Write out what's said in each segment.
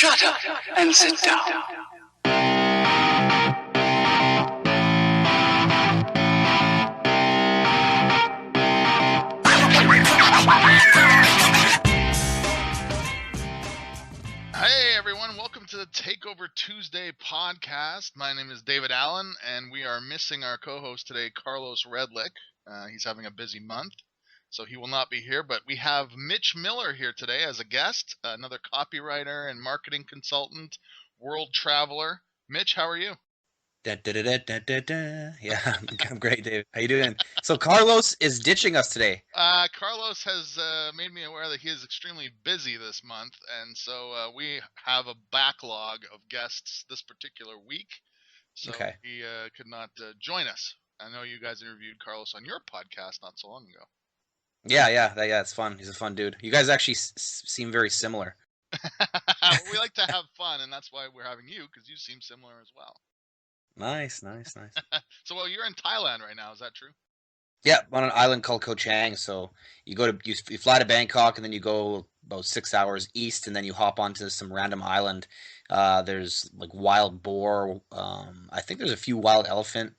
Shut up and sit down. Hey everyone, welcome to the Takeover Tuesday podcast. My name is David Allen, and we are missing our co-host today, Carlos Redlick. He's having a busy month, so he will not be here, but we have Mitch Miller here today as a guest, another copywriter and marketing consultant, world traveler. Mitch, how are you? Yeah, I'm great, David. How you doing? So Carlos is ditching us today. Carlos has made me aware that he is extremely busy this month, and so we have a backlog of guests this particular week, so Okay. he could not join us. I know you guys interviewed Carlos on your podcast not so long ago. Yeah, it's fun. He's a fun dude. You guys actually seem very similar. We like to have fun, and that's why we're having you, because you seem similar as well. Nice. So, well, you're in Thailand right now, is that true? Yeah, on an island called Koh Chang. So you fly to Bangkok, and then you go about 6 hours east, and then you hop onto some random island. There's like wild boar. I think there's a few wild elephant.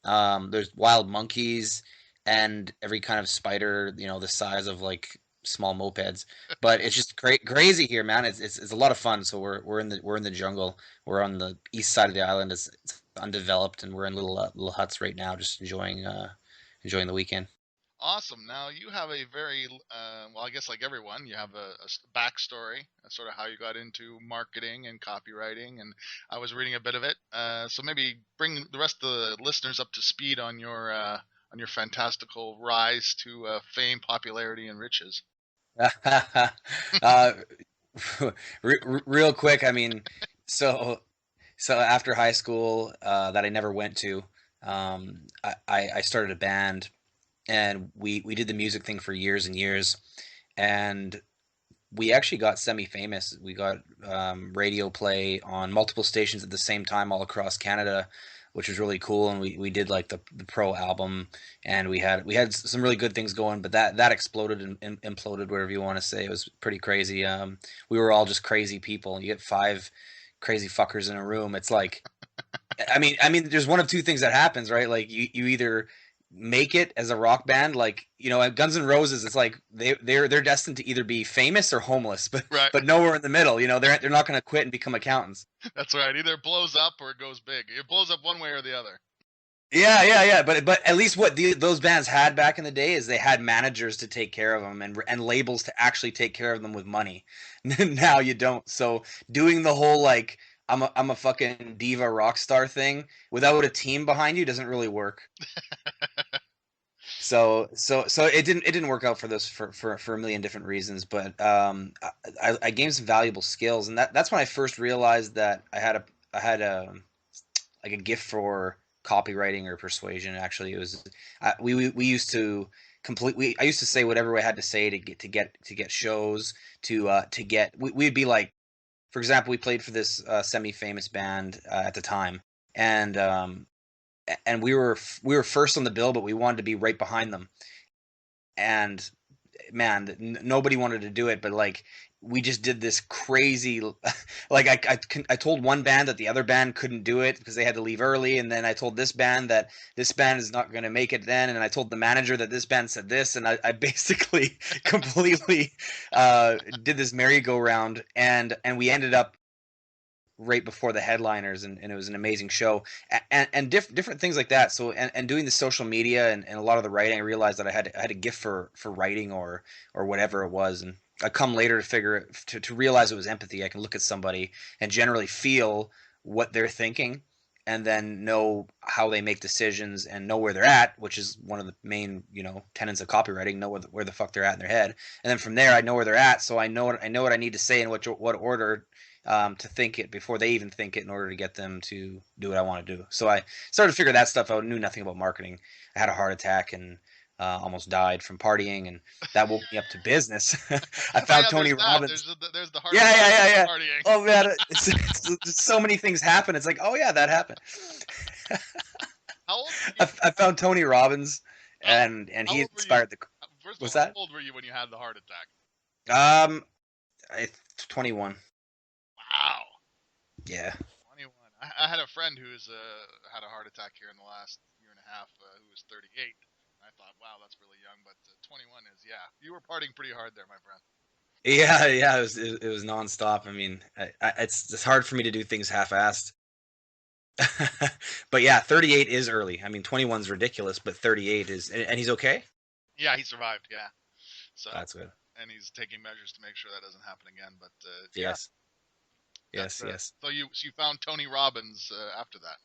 There's wild monkeys and every kind of spider, the size of like small mopeds. But it's just crazy here, man. It's a lot of fun. So we're in the jungle. We're on the east side of the island. It's undeveloped, and we're in little huts right now, just enjoying the weekend. Awesome. Now, you have a very, well, I guess like everyone, you have a backstory, sort of how you got into marketing and copywriting, and I was reading a bit of it. So maybe bring the rest of the listeners up to speed on your fantastical rise to fame, popularity, and riches. Real quick, I mean, so after high school, that I never went to, I started a band, and we did the music thing for years and years, and we actually got semi-famous. We got radio play on multiple stations at the same time all across Canada, which was really cool. And we did like the pro album, and we had some really good things going. But that exploded and imploded, whatever you want to say. It was pretty crazy. We were all just crazy people. You get 5 crazy fuckers in a room. It's like, I mean, there's one of two things that happens, right? Like you either make it as a rock band, like at Guns N' Roses, it's like they're destined to either be famous or homeless, but Right. but nowhere in the middle. They're not going to quit and become accountants. That's right. Either it blows up or it goes big. It blows up one way or the other. Yeah. But at least what those bands had back in the day is they had managers to take care of them and labels to actually take care of them with money. Now you don't. So doing the whole like I'm a fucking diva rock star thing without a team behind you doesn't really work. So it didn't work out for this for a million different reasons, but I gained some valuable skills, and that's when I first realized that I had a like a gift for copywriting or persuasion. Actually, it was we used to I used to say whatever I had to say to get shows we'd be like, for example, we played for this semi-famous band at the time, and we were first on the bill, but we wanted to be right behind them. And man, nobody wanted to do it, but like we just did this crazy, like I told one band that the other band couldn't do it because they had to leave early, and then I told this band that this band is not going to make it then, and I told the manager that this band said this, and I basically completely did this merry-go-round, and we ended up right before the headliners, and it was an amazing show, and different things like that. So and doing the social media and a lot of the writing, I realized that I had a gift for writing or whatever it was, and I come later to realize it was empathy. I can look at somebody and generally feel what they're thinking, and then know how they make decisions and know where they're at, which is one of the main tenets of copywriting. Know where the fuck they're at in their head, and then from there I know where they're at, so I know what I need to say and what order to think it before they even think it in order to get them to do what I want to do. So I started to figure that stuff out. Knew nothing about marketing. I had a heart attack and almost died from partying, and that woke me up to business. I found Tony Robbins. There's the heart attack. Yeah. Partying. Oh man, so many things happen. It's like, oh yeah, that happened. How old? I found Tony Robbins, and he inspired the. First What's of all, that? How old were you when you had the heart attack? 21. Wow. Yeah. 21. I had a friend who's had a heart attack here in the last year and a half who was 38. I thought, wow, that's really young, but 21 is, yeah. You were partying pretty hard there, my friend. Yeah, yeah, it was nonstop. I mean, it's hard for me to do things half-assed. But yeah, 38 is early. I mean, 21 is ridiculous, but 38 is, and he's okay? Yeah, he survived. Yeah. So, That's good. and he's taking measures to make sure that doesn't happen again. But yeah, Yes. that's Yes, yes. so you found Tony Robbins after that.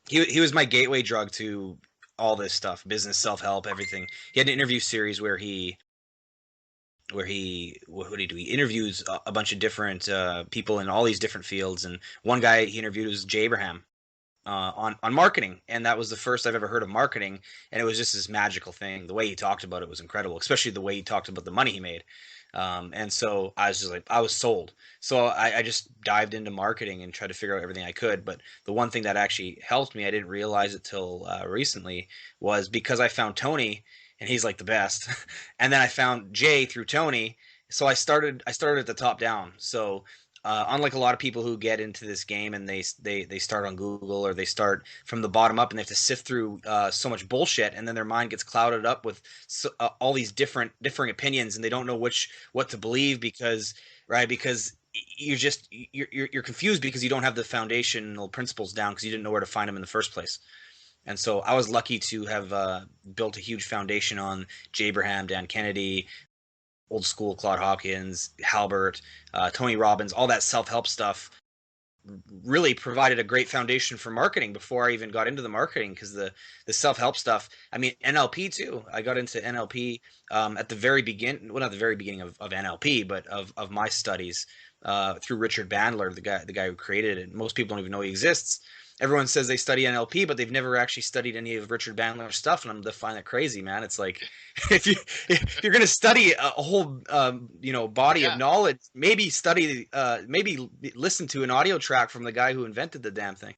He was my gateway drug to all this stuff, business, self-help, everything. He had an interview series where he what did he do? He interviews a bunch of different people in all these different fields, and one guy he interviewed was Jay Abraham on marketing, and that was the first I've ever heard of marketing, and it was just this magical thing. The way he talked about it was incredible, especially the way he talked about the money he made. And so I was just like, I was sold. So I just dived into marketing and tried to figure out everything I could. But the one thing that actually helped me, I didn't realize it till recently, was because I found Tony, and he's like the best. And then I found Jay through Tony. So I started at the top down. So unlike a lot of people who get into this game and they start on Google, or they start from the bottom up and they have to sift through so much bullshit, and then their mind gets clouded up with all these differing opinions, and they don't know what to believe, because right, because you're confused because you don't have the foundational principles down, because you didn't know where to find them in the first place. And so I was lucky to have built a huge foundation on J. Abraham, Dan Kennedy, old school Claude Hopkins, Halbert, Tony Robbins, all that self-help stuff really provided a great foundation for marketing before I even got into the marketing, because the self-help stuff, I mean, NLP too. I got into NLP at the very begin, well, not the very beginning of NLP, but of my studies through Richard Bandler, the guy who created it. Most people don't even know he exists. Everyone says they study NLP, but they've never actually studied any of Richard Bandler's stuff, and I find that crazy, man. It's like if you're gonna study a whole body of Yeah. knowledge, maybe maybe listen to an audio track from the guy who invented the damn thing.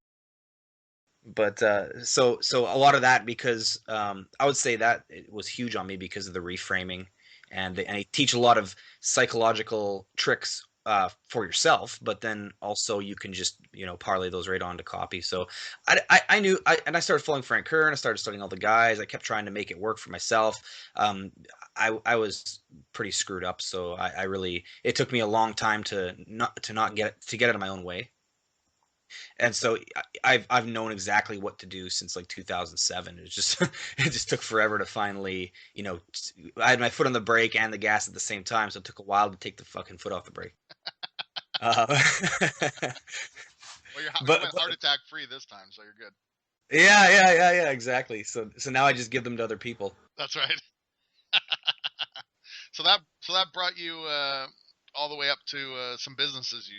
But so a lot of that, because I would say that it was huge on me because of the reframing, and I teach a lot of psychological tricks for yourself, but then also you can just parlay those right on to copy. So I knew, and I started following Frank Kern. I started studying all the guys. I kept trying to make it work for myself. I was pretty screwed up, so I really, it took me a long time to not get out of my own way. And so I've known exactly what to do since like 2007. It just it just took forever to finally, I had my foot on the brake and the gas at the same time, so it took a while to take the fucking foot off the brake. Uh, Well, you but went heart attack free this time, so you're good. yeah, yeah, yeah, yeah, exactly. So now I just give them to other people. That's right. So that brought you all the way up to some businesses.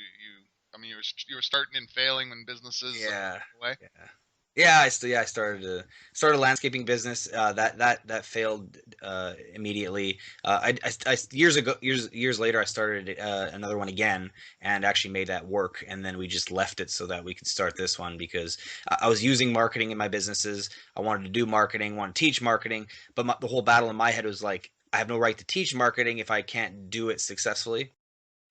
I mean, you were starting and failing when businesses Yeah, away. yeah. Yeah, I started a landscaping business that failed immediately. Years later I started another one again, and actually made that work. And then we just left it so that we could start this one, because I was using marketing in my businesses. I wanted to do marketing, want to teach marketing, but the whole battle in my head was like, I have no right to teach marketing if I can't do it successfully.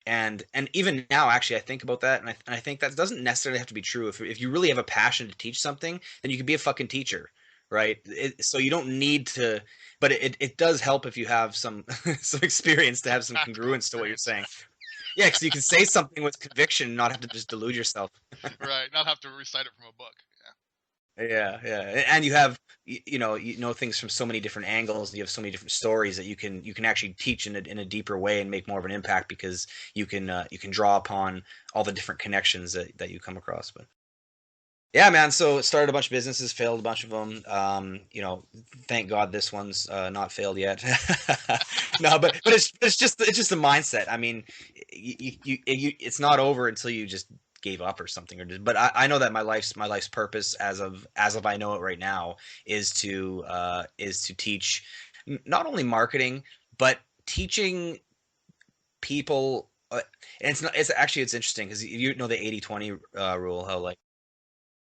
And even now, actually, I think about that, and I think that doesn't necessarily have to be true. If you really have a passion to teach something, then you can be a fucking teacher, right? So you don't need to, but it does help if you have some some experience, to have some Practical congruence to what you're experience. saying. Yeah, because you can say something with conviction and not have to just delude yourself. Right. Not have to recite it from a book. Yeah, yeah, and you have you know things from so many different angles, and you have so many different stories that you can actually teach in a deeper way and make more of an impact, because you can draw upon all the different connections that you come across. But yeah, man, so started a bunch of businesses, failed a bunch of them. Thank God this one's not failed yet. No, but it's just a mindset. I mean, it's not over until you just gave up or something, but I know that my life's purpose, as of I know it right now, is to teach not only marketing, but teaching people. And it's interesting, because you know the 80/20 rule, how, like,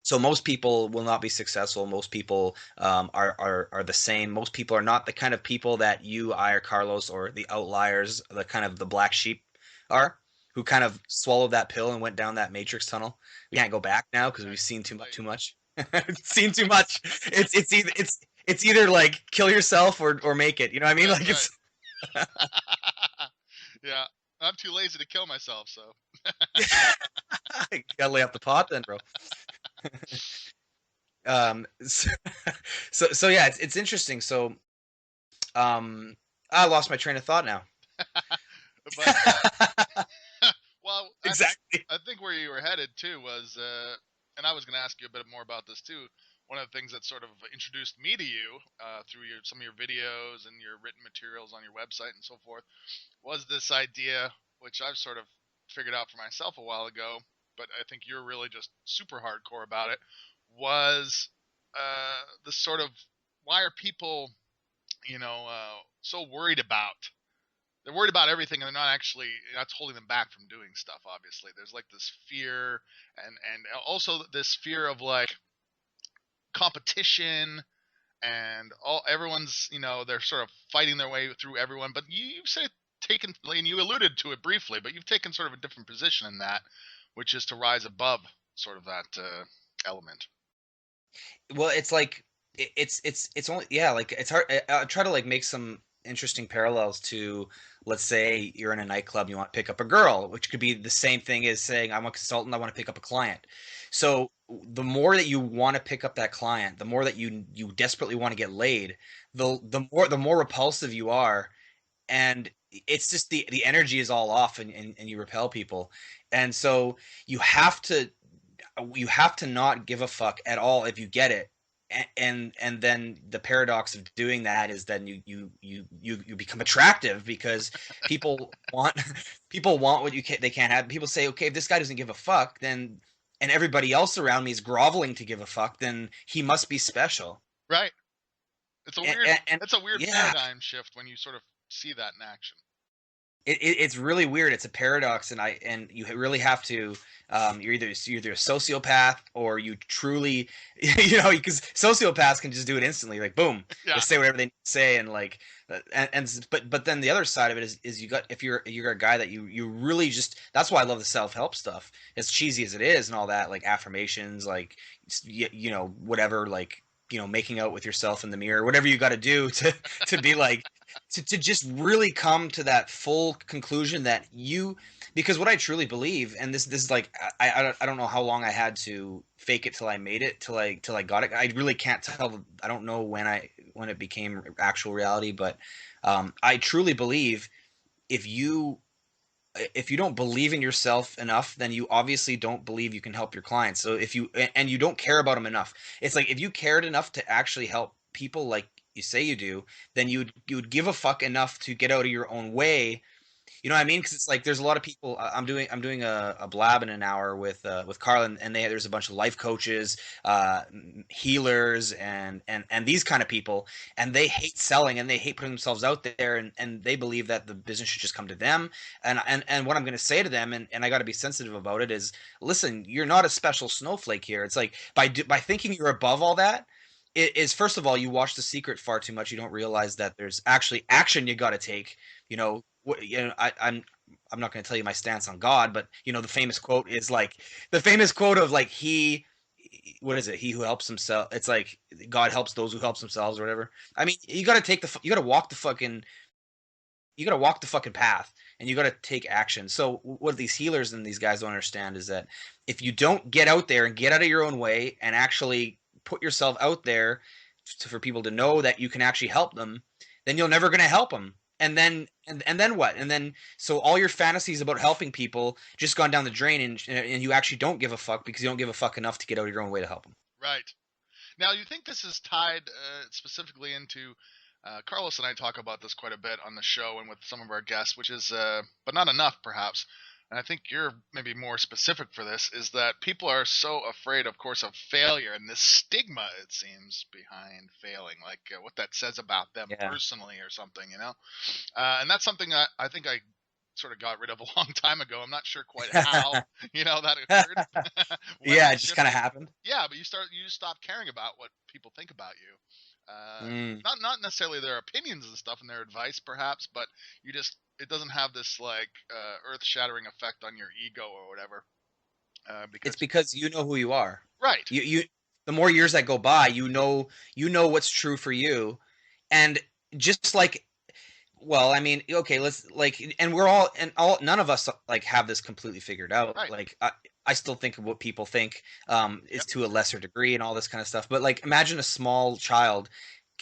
so most people will not be successful. Most people are the same. Most people are not the kind of people that you, I, or Carlos, or the outliers, the kind of the black sheep are, who kind of swallowed that pill and went down that matrix tunnel. We can't go back now because we've seen too much. Seen too much. It's either like kill yourself or make it. You know what I mean? Like it's yeah. I'm too lazy to kill myself, so you gotta lay off the pot then, bro. So yeah, it's interesting. So I lost my train of thought now. but well, Exactly. I think where you were headed too was, and I was going to ask you a bit more about this too. One of the things that sort of introduced me to you through some of your videos and your written materials on your website and so forth was this idea, which I've sort of figured out for myself a while ago, but I think you're really just super hardcore about it, was the sort of, why are people, so worried about, they're worried about everything and they're not actually, that's holding them back from doing stuff. Obviously there's like this fear and also this fear of like competition and everyone's, they're sort of fighting their way through everyone, but you've said taken, and you alluded to it briefly, but you've taken sort of a different position in that, which is to rise above sort of that element. Well, it's like it's only, yeah, like it's hard. I try to like make some interesting parallels to, let's say you're in a nightclub and you want to pick up a girl, which could be the same thing as saying I'm a consultant, I want to pick up a client. So the more that you want to pick up that client, the more that you desperately want to get laid, the more repulsive you are, and it's just the energy is all off, and you repel people. And so you have to not give a fuck at all if you get it. And then the paradox of doing that is then you become attractive because people want people want what they can't have. People say, okay, if this guy doesn't give a fuck, then, and everybody else around me is groveling to give a fuck, then he must be special. Right. It's a weird, it's a weird yeah, paradigm shift when you sort of see that in action. it's really weird. It's a paradox, and you really have to. You're either a sociopath or you truly, because sociopaths can just do it instantly, like boom, Yeah. just say whatever they say, and like, but then the other side of it is you got, if you're a guy that you really just, that's why I love the self-help stuff, as cheesy as it is and all that, like affirmations, like whatever, like making out with yourself in the mirror, whatever you got to do to be like. To just really come to that full conclusion that because what I truly believe, and this is like, I don't know how long I had to fake it till I made it, till I got it. I really can't tell. I don't know when it became actual reality, but I truly believe if you don't believe in yourself enough, then you obviously don't believe you can help your clients. So if you and you don't care about them enough, it's like if you cared enough to actually help people like you say you do, then you'd give a fuck enough to get out of your own way. You know what I mean? Because it's like there's a lot of people. I'm doing a blab in an hour with Carl, and there's a bunch of life coaches, healers, and these kind of people, and they hate selling and they hate putting themselves out there, and they believe that the business should just come to them. And what I'm going to say to them, and I got to be sensitive about it, is listen, you're not a special snowflake here. It's like by thinking you're above all that. It is, first of all, you watch The Secret far too much. You don't realize that there's actually action you got to take. I'm not going to tell you my stance on God, but the famous quote is like of like what is it? He who helps himself. It's like God helps those who helps themselves or whatever. I mean, you got to walk the fucking path, and you got to take action. So what these healers and these guys don't understand is that if you don't get out there and get out of your own way and actually put yourself out there for people to know that you can actually help them, then you're never going to help them. And then what? And then so all your fantasies about helping people just gone down the drain, and you actually don't give a fuck because you don't give a fuck enough to get out of your own way to help them. Right. Now, you think this is tied specifically into Carlos and I talk about this quite a bit on the show and with some of our guests, which is, but not enough perhaps. And I think you're maybe more specific for this, is that people are so afraid, of course, of failure and this stigma, it seems, behind failing, like what that says about them personally or something, and that's something I think I sort of got rid of a long time ago. I'm not sure quite how, that occurred. Yeah, it just kind of happened. Yeah, but you just stop caring about what people think about you. Not necessarily their opinions and stuff and their advice perhaps, but it doesn't have this like earth-shattering effect on your ego or whatever. It's because you know who you are. Right. You the more years that go by, you know what's true for you, and just like, well, I mean, okay, let's like, and we're all none of us like have this completely figured out. Right. Like I still think of what people think is Yep. to a lesser degree and all this kind of stuff. But like, imagine a small child,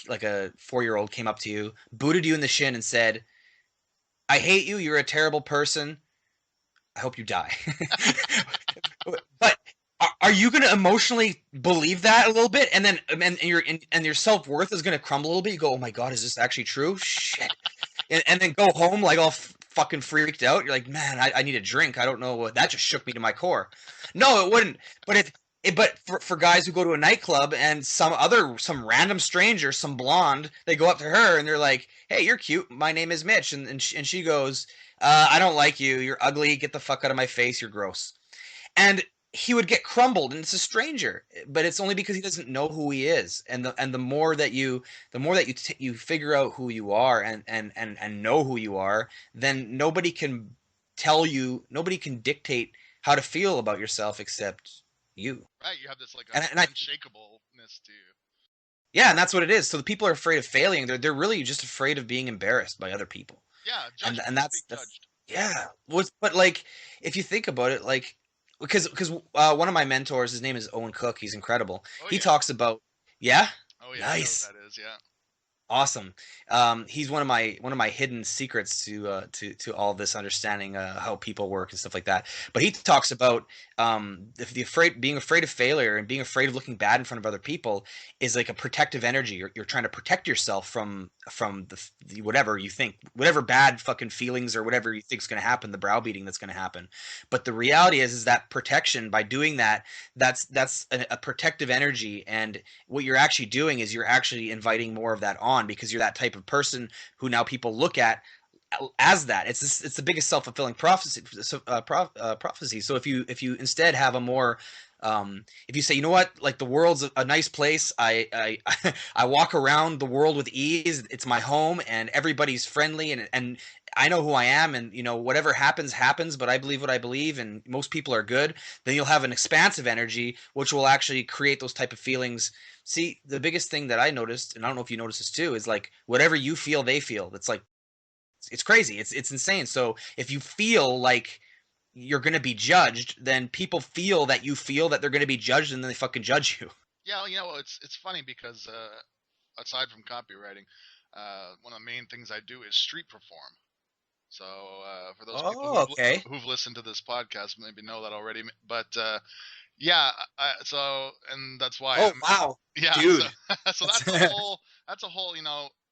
like a 4-year-old, came up to you, booted you in the shin, and said, "I hate you. You're a terrible person. I hope you die." But are you going to emotionally believe that a little bit, and then and your self-worth is going to crumble a little bit? You go, "Oh my God, is this actually true? Shit!" And then go home like all fucking freaked out. You're like, "Man, I need a drink. I don't know what that just shook me to my core." No, it wouldn't. But but for guys who go to a nightclub and some random stranger, some blonde, they go up to her and they're like, "Hey, you're cute. My name is Mitch," and she goes, "I don't like you. You're ugly. Get the fuck out of my face. You're gross." And he would get crumbled, and it's a stranger, but it's only because he doesn't know who he is. And the more that you you figure out who you are and know who you are, then nobody can dictate how to feel about yourself except you. Right. You have this like And unshakableness to you. Yeah, and that's what it is. So the people are afraid of failing. They're really just afraid of being embarrassed by other people. Yeah. And that's judged. yeah. But like, if you think about it, like, because one of my mentors, his name is Owen Cook. He's incredible. Oh, He yeah. talks about, yeah, Oh yeah. nice. I know who that is. Yeah. Awesome. He's one of my hidden secrets to all this understanding how people work and stuff like that. But he talks about being afraid of failure and being afraid of looking bad in front of other people is like a protective energy. You're trying to protect yourself from the whatever you think, whatever bad fucking feelings or whatever you think is going to happen, the browbeating that's going to happen. But the reality is that protection, by doing that, that's a protective energy, and what you're actually doing is you're actually inviting more of that on, because you're that type of person who now people look at as that. It's the biggest self-fulfilling prophecy. Prophecy. So if you instead have a more if you say, you know what, like, the world's a nice place. I walk around the world with ease. It's my home, and everybody's friendly, and I know who I am, and whatever happens, but I believe what I believe, and most people are good. Then you'll have an expansive energy, which will actually create those type of feelings. See, the biggest thing that I noticed, and I don't know if you notice this too, is like, whatever you feel, they feel. It's like, it's crazy. It's insane. So if you feel like you're going to be judged, then people feel that they're going to be judged, and then they fucking judge you. Yeah, it's funny because aside from copywriting, one of the main things I do is street perform. So for those people who've listened to this podcast, maybe know that already. But yeah, and that's why. Oh, wow. Yeah, dude. So that's a whole. That's a whole.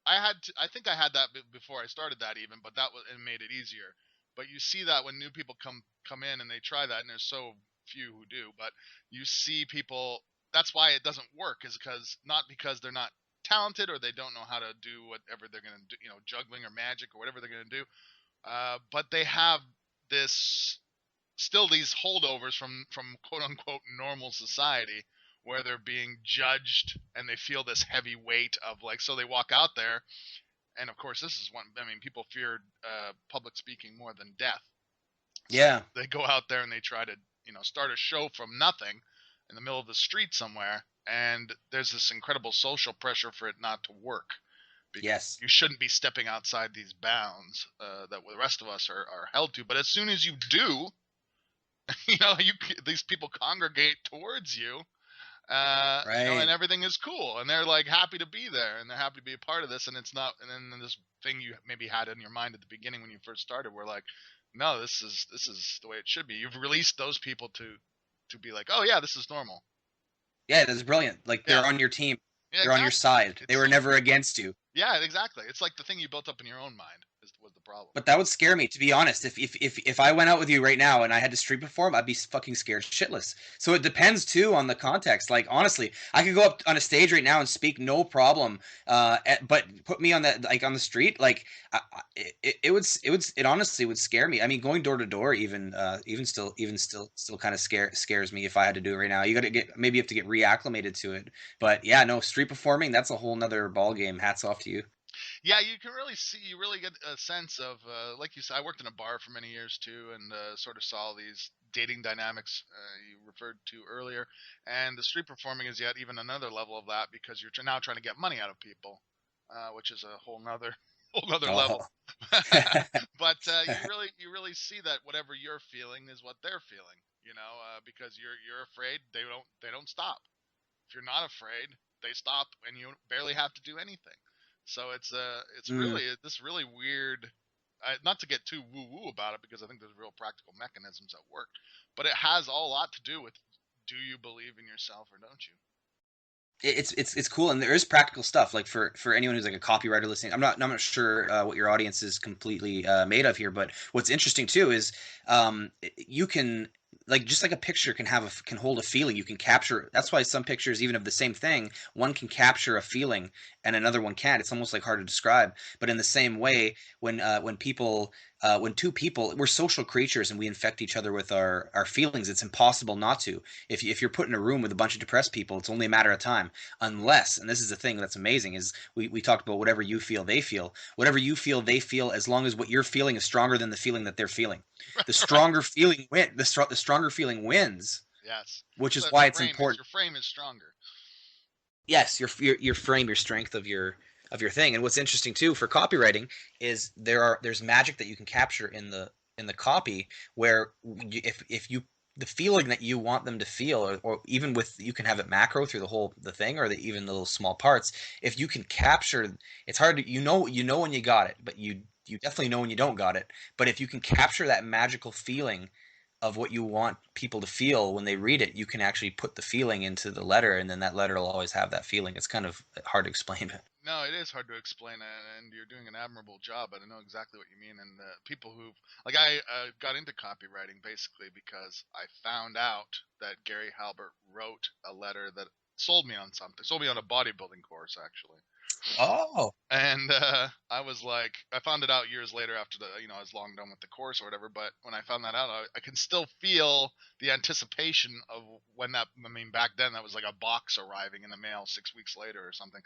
I think I had that before I started that even, but it made it easier. But you see that when new people come in and they try that, and there's so few who do. But you see people. That's why it doesn't work, is not because they're not talented or they don't know how to do whatever they're gonna do, juggling or magic or whatever they're gonna do. But they have still these holdovers from quote unquote normal society, where they're being judged and they feel this heavy weight of, like, so they walk out there, and of course this is one. I mean, people fear public speaking more than death. So yeah. They go out there and they try to start a show from nothing in the middle of the street somewhere, and there's this incredible social pressure for it not to work. Because yes. You shouldn't be stepping outside these bounds that the rest of us are held to. But as soon as you do, these people congregate towards you, right. And everything is cool, and they're like happy to be there, and they're happy to be a part of this. And it's not, and then this thing you maybe had in your mind at the beginning when you first started, where like, no, this is the way it should be. You've released those people to be like, oh yeah, this is normal. Yeah, that's brilliant. Like, they're on your team. Yeah, they're on your side. They were never against you. Yeah, exactly. It's like the thing you built up in your own mind is was the problem. But that would scare me, to be honest. If I went out with you right now and I had to street perform, I'd be fucking scared shitless. So it depends too on the context. Like honestly, I could go up on a stage right now and speak no problem. But put me on that like on the street, like it honestly would scare me. I mean, going door to door, even still kind of scares me if I had to do it right now. You got to maybe you have to get reacclimated to it. But yeah, no, street performing, that's a whole nother ball game. Hats off to you. Yeah, you can really see, you really get a sense of, like you said, I worked in a bar for many years too, and sort of saw these dating dynamics you referred to earlier. And the street performing is yet even another level of that because you're now trying to get money out of people, which is a whole nother whole nother Oh. level. But you really see that whatever you're feeling is what they're feeling, because you're afraid, they don't stop. If you're not afraid, they stop, and you barely have to do anything. So it's Mm. really this really weird. Not to get too woo woo about it, because I think there's real practical mechanisms at work, but it has all a lot to do with, do you believe in yourself or don't you? It's cool, and there is practical stuff like for anyone who's like a copywriter listening. I'm not sure what your audience is completely made of here, but what's interesting too is you can like just like a picture can hold a feeling. You can capture. That's why some pictures, even of the same thing, one can capture a feeling and another one can't. It's almost like hard to describe. But in the same way, when two people, we're social creatures and we infect each other with our feelings. It's impossible not to. If you're put in a room with a bunch of depressed people, it's only a matter of time. Unless, and this is the thing that's amazing, is we talked about whatever you feel, they feel. Whatever you feel, they feel, as long as what you're feeling is stronger than the feeling that they're feeling. The Right. stronger feeling the stronger feeling wins, Yes. which So is the why it's frame is important. your frame is stronger. Yes, your frame, your strength of your thing. And what's interesting too for copywriting is there's magic that you can capture in the copy where if you the feeling that you want them to feel, or even with you can have it macro through the thing, or even the little small parts. If you can capture, it's hard to you know when you got it, but you definitely know when you don't got it. But if you can capture that magical feeling of what you want people to feel when they read it, you can actually put the feeling into the letter, and then that letter will always have that feeling. It's kind of hard to explain it. No, it is hard to explain, and you're doing an admirable job. I know exactly what you mean. And people who, like, I got into copywriting basically because I found out that Gary Halbert wrote a letter that sold me on something, sold me on a bodybuilding course, actually. Oh, And I was like, I found it out years later after I was long done with the course or whatever. But when I found that out, I can still feel the anticipation of when that, I mean, back then that was like a box arriving in the mail 6 weeks later or something.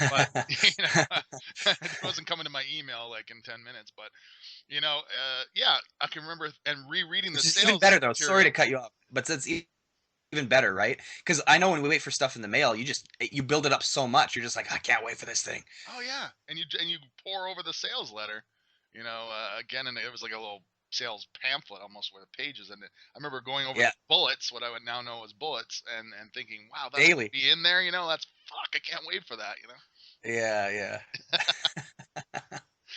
But, it wasn't coming to my email like in 10 minutes. But, yeah, I can remember and rereading the which is even sales better though. Sorry to material. cut you off, but that's even better, right? Because I know when we wait for stuff in the mail, you build it up so much. You're just like, I can't wait for this thing. Oh yeah, and you pour over the sales letter, again, and it was like a little sales pamphlet almost with pages in it. I remember going over the Yeah, bullets, what I would now know as bullets, and thinking, wow, that's gonna daily. be in there. That's fuck. I can't wait for that. Yeah, yeah.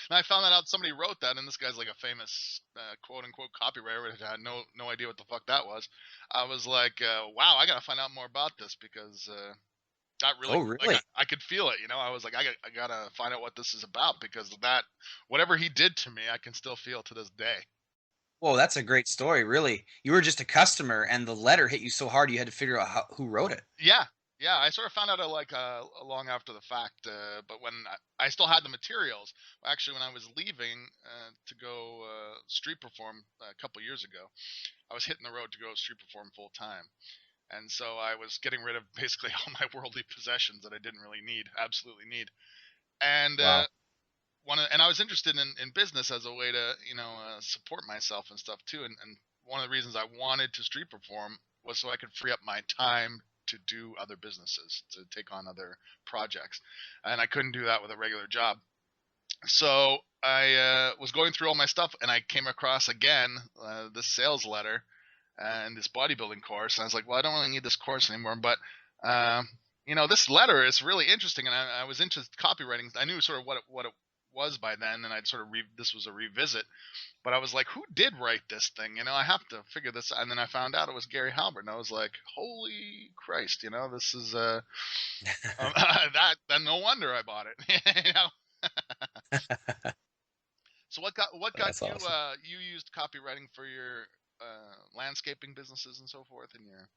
And I found that out somebody wrote that, and this guy's like a famous quote unquote copywriter. I had no idea what the fuck that was. I was like, wow, I gotta find out more about this because. That really, Oh, like, really? I could feel it. I was like, I gotta find out what this is about, because that, whatever he did to me, I can still feel to this day. Whoa, that's a great story. Really, you were just a customer, and the letter hit you so hard you had to figure out who wrote it. Yeah, yeah. I sort of found out like long after the fact, but when I still had the materials. Actually, when I was leaving to go street perform a couple years ago, I was hitting the road to go street perform full time, and so I was getting rid of basically all my worldly possessions that I didn't really need, absolutely need, and Wow. and I was interested in business as a way to support myself and stuff too. And one of the reasons I wanted to street perform was so I could free up my time to do other businesses, to take on other projects, and I couldn't do that with a regular job. So I was going through all my stuff, and I came across again this sales letter and this bodybuilding course, and I was like, well, I don't really need this course anymore, but this letter is really interesting, and I was into copywriting. I knew sort of what it was by then, and I'd sort of this was a revisit, but I was like, who did write this thing? I have to figure this out. And then I found out it was Gary Halbert, and I was like, holy Christ, this is that no wonder I bought it. So what got That's you awesome. you used copywriting for your landscaping businesses and so forth in your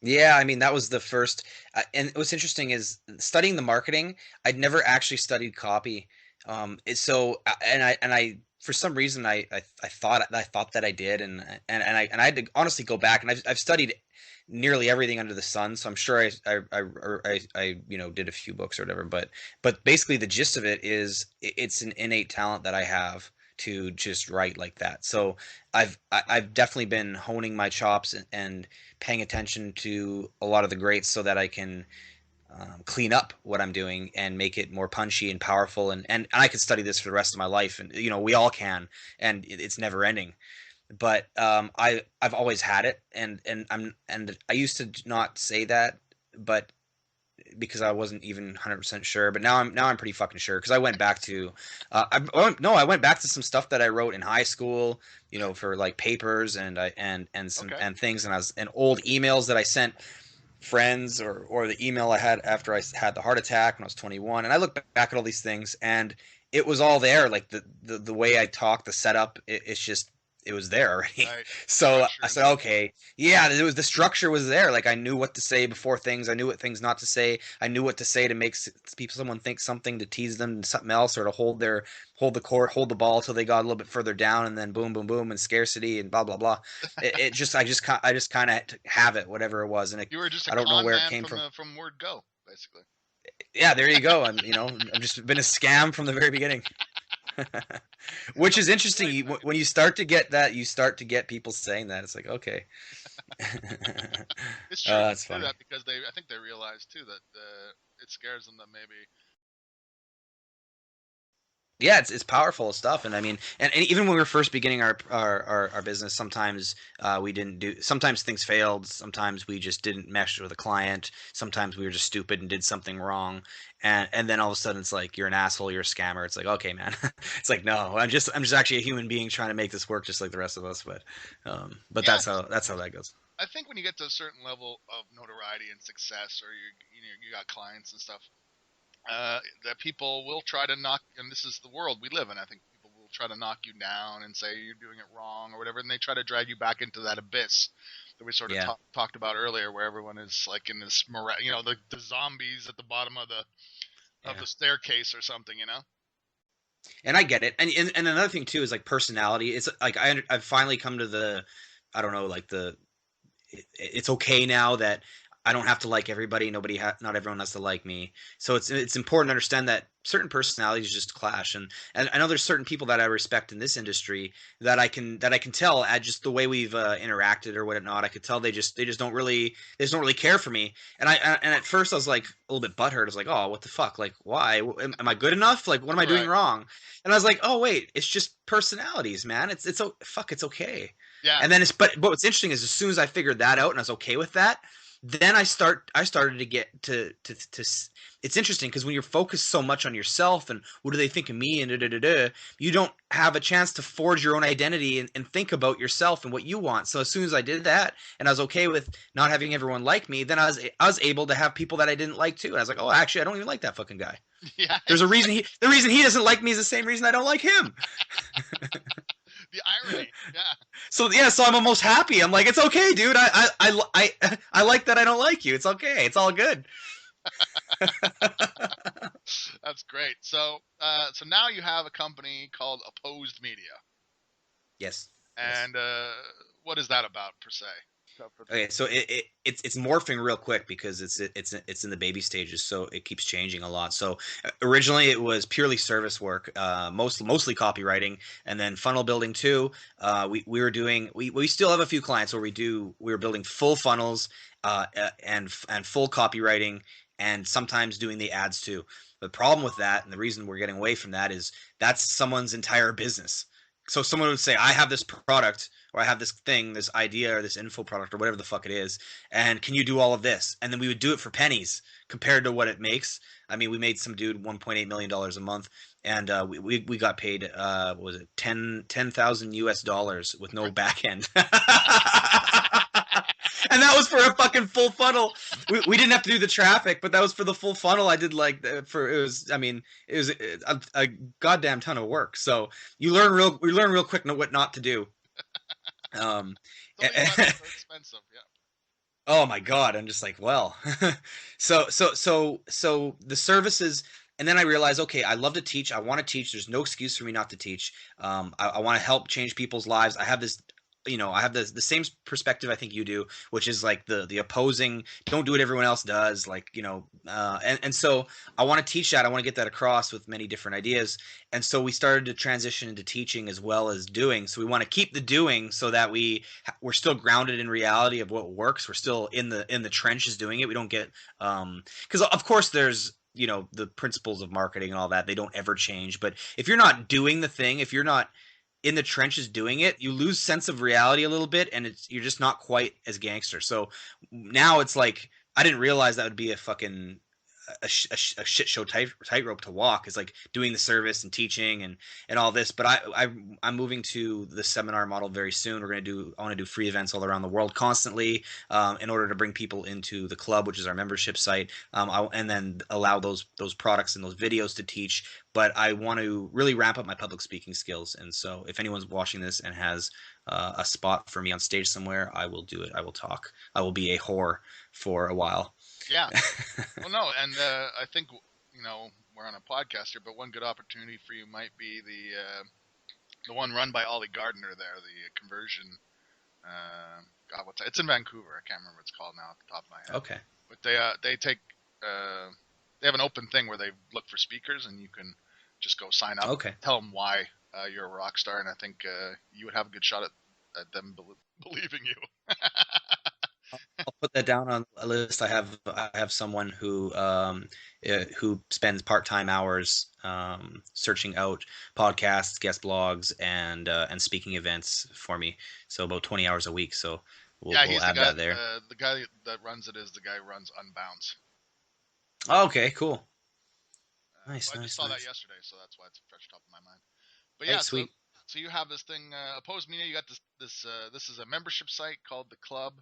Yeah, I mean that was the first. And what's interesting is studying the marketing. I'd never actually studied copy. And I for some reason I thought that I did, and I had to honestly go back, and I've studied nearly everything under the sun. So I'm sure I did a few books or whatever. But basically the gist of it is it's an innate talent that I have to just write like that. So I've definitely been honing my chops and paying attention to a lot of the greats so that I can clean up what I'm doing and make it more punchy and powerful. And I could study this for the rest of my life, and we all can, and it's never ending. But I've always had it, and I used to not say that, but because I wasn't even 100% sure, but now I'm pretty fucking sure because I went back to I went back to some stuff that I wrote in high school, for like papers Okay. and things, and old emails that I sent friends, or the email I had after I had the heart attack when I was 21, and I look back at all these things, and it was all there, like the way I talk, the setup, it's just it was there already. Right. So Structure I and said, okay, yeah, it was the structure was there. Like I knew what to say before things. I knew what things not to say. I knew what to say to make someone think something, to tease them to something else, or to hold the court, hold the ball till they got a little bit further down, and then boom, boom, boom, and scarcity and blah blah blah. It just I just kind of have it, whatever it was, and you were just a I don't know con where it man came from. from word go, basically. Yeah, there you go. I've just been a scam from the very beginning. Which is interesting. Great. When you start to get that, you start to get people saying that. It's like, okay. It's true. That's They do funny. that because I think they realize too that it scares them that maybe. Yeah, it's powerful stuff, and I mean, and even when we were first beginning our business, sometimes we didn't do. Sometimes things failed. Sometimes we just didn't mesh with a client. Sometimes we were just stupid and did something wrong, and then all of a sudden it's like you're an asshole, you're a scammer. It's like, okay, man. It's like, no, I'm just actually a human being trying to make this work just like the rest of us. But Yeah, that's how that goes. I think when you get to a certain level of notoriety and success, or you got clients and stuff, that people will try to knock. And this is the world we live in. I think people will try to knock you down and say you're doing it wrong or whatever, and they try to drag you back into that abyss that we sort of Yeah. talked about earlier, where everyone is like in this, the zombies at the bottom of Yeah. the staircase or something, And I get it. And another thing too is like personality. It's like I've finally come to I don't know, like it's okay now that I don't have to like everybody. Not everyone has to like me. So it's important to understand that certain personalities just clash. And I know there's certain people that I respect in this industry that I can tell at just the way we've interacted or whatnot. I could tell they just don't really care for me. And at first I was like a little bit butthurt. I was like, oh, what the fuck? Like, why? Am I good enough? Like, what am I doing Right. wrong? And I was like, oh wait, it's just personalities, man. It's okay. Yeah. And then but what's interesting is as soon as I figured that out and I was okay with that, then I started to get it's interesting because when you're focused so much on yourself and what do they think of me and you don't have a chance to forge your own identity and think about yourself and what you want. So as soon as I did that and I was okay with not having everyone like me, then I was able to have people that I didn't like too. And I was like, oh, actually, I don't even like that fucking guy. Yeah. There's a reason the reason he doesn't like me is the same reason I don't like him. The irony. Yeah. So I'm almost happy. I'm like, it's okay, dude. I like that I don't like you. It's okay. It's all good. That's great. So now you have a company called Opposed Media, Yes. and what is that about per se? Okay, so it's morphing real quick because it's in the baby stages, so it keeps changing a lot. So originally it was purely service work, mostly copywriting, and then funnel building too. We were doing we still have a few clients where we were building full funnels, and full copywriting, and sometimes doing the ads too. The problem with that, and the reason we're getting away from that, is that's someone's entire business. So someone would say, I have this product, or I have this thing, this idea, or this info product, or whatever the fuck it is, and can you do all of this? And then we would do it for pennies compared to what it makes. I mean, we made some dude $1.8 million a month, and we got paid, what was it, 10,000 US dollars with no back end. And that was for for a fucking full funnel. We didn't have to do the traffic, but that was for the full funnel. I did like it was a goddamn ton of work. So we learn real quick what not to do. Some of your websites are expensive, yeah. Oh my God. I'm just like, well, so the services, and then I realized, okay, I love to teach. I want to teach. There's no excuse for me not to teach. I want to help change people's lives. I have this, I have the same perspective I think you do, which is like the opposing, don't do what everyone else does. Like, and so I want to teach that. I want to get that across with many different ideas. And so we started to transition into teaching as well as doing. So we want to keep the doing so that we're still grounded in reality of what works. We're still in the trenches doing it. We don't get, because of course there's, the principles of marketing and all that, they don't ever change. But if you're not doing the thing, if you're not in the trenches doing it, you lose sense of reality a little bit, and you're just not quite as gangster. So now it's like, I didn't realize that would be a fucking a shit show tightrope to walk, is like doing the service and teaching and all this. But I'm moving to the seminar model very soon. I want to do free events all around the world constantly, in order to bring people into the club, which is our membership site, and then allow those products and those videos to teach. But I want to really ramp up my public speaking skills. And so if anyone's watching this and has a spot for me on stage somewhere, I will do it. I will talk. I will be a whore for a while. Yeah. Well, no, and I think, we're on a podcast here, but one good opportunity for you might be the one run by Ollie Gardner there, the conversion. It's in Vancouver. I can't remember what it's called now off the top of my head. Okay. But they take they have an open thing where they look for speakers, and you can just go sign up. Okay. Tell them why you're a rock star, and I think you would have a good shot at them believing you. I'll put that down on a list. I have someone who spends part-time hours searching out podcasts, guest blogs, and speaking events for me. So about 20 hours a week. So we'll add that there. The guy that runs it is the guy who runs Unbounce. Oh, okay, cool. Nice. I just saw that yesterday, so that's why it's fresh top of my mind. But yeah, sweet. So you have this thing, Opposed Media. You got this is a membership site called The Club.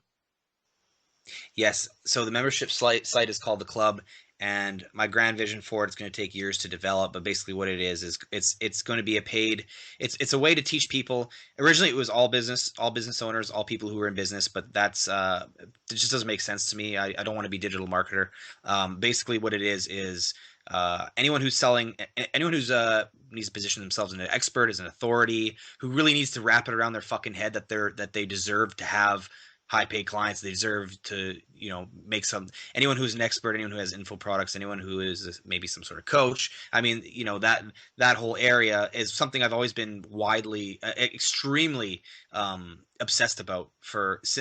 Yes. So the membership site is called The Club, and my grand vision for it's going to take years to develop. But basically, what it is it's going to be a paid. It's a way to teach people. Originally, it was all business owners, all people who were in business. But that's it just doesn't make sense to me. I don't want to be a digital marketer. Basically, what it is anyone who's selling, anyone who's needs to position themselves as an expert, as an authority, who really needs to wrap it around their fucking head that they deserve to have high paid clients. They deserve to, make anyone who's an expert, anyone who has info products, anyone who is maybe some sort of coach. I mean, that whole area is something I've always been widely, extremely obsessed about